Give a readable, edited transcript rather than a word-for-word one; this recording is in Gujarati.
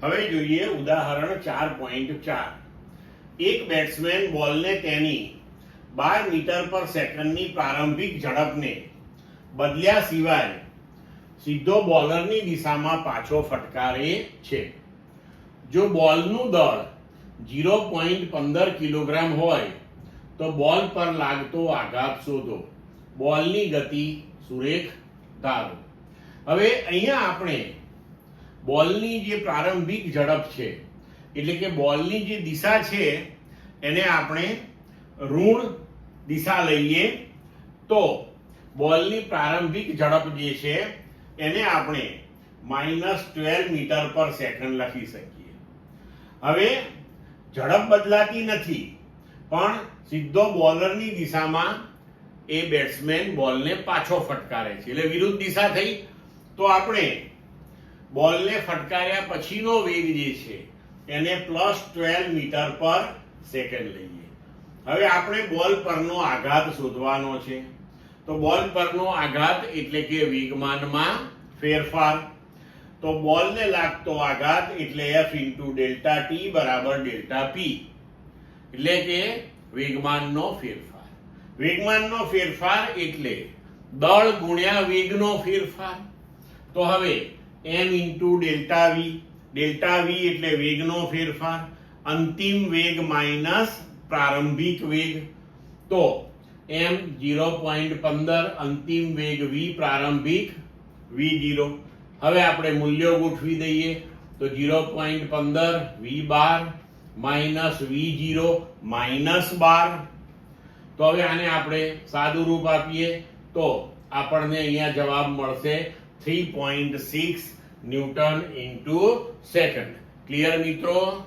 હવે જોઈએ ઉદાહરણ 4.4. એક બેટ્સમેન બોલને તેની 12 મીટર પર સેકન્ડની પ્રારંભિક ઝડપને બદલ્યા સિવાય સીધો બોલરની દિશામાં પાછો ફટકારે છે. જો બોલનું દળ 0.15 કિલોગ્રામ હોય તો બોલ પર લાગતો આઘાત શોધો. બોલની ગતિ સુરેખ ધારો. હવે અહીંયા આપણે બોલની જે પ્રારંભિક ઝડપ છે એટલે કે બોલની જે દિશા છે એને આપણે ઋણ દિશા લઈએ તો બોલની પ્રારંભિક ઝડપ જે છે એને આપણે -12 મીટર પર સેકન્ડ લખી શકીએ. હવે ઝડપ બદલાતી નથી પણ સીધો બોલરની દિશામાં એ બેટ્સમેન બોલને પાછો ફટકારે છે એટલે વિરુદ્ધ દિશા થઈ. તો આપણે બોલને ફટકાર્યા પછીનો વેગ જે છે એને +12 મીટર પર સેકન્ડ લઈએ. હવે આપણે બોલ પરનો આઘાત શોધવાનો છે. તો બોલ પરનો આઘાત એટલે કે વેગમાનમાં ફેરફાર. તો બોલને લાગતો આઘાત એટલે F × ΔT = ΔP એટલે કે વેગમાનનો ફેરફાર. વેગમાનનો ફેરફાર એટલે દળ ગુણ્યા વેગનો ફેરફાર. તો હવે m × ΔV, ΔV એટલે વેગનો ફેરફાર, અંતિમ વેગ માઇનસ પ્રારંભિક વેગ. તો m 0.15, અંતિમ વેગ v, પ્રારંભિક v0. હવે આપણે મૂલ્યો ગોઠવી દઈએ તો 0.15 v12 માઇનસ v0 -12. તો હવે આને આપણે સાદું રૂપ આપીએ તો આપણને અહીંયા જવાબ મળશે 3.6 ન્યૂટન × સેકન્ડ. ક્લિયર મિત્રો?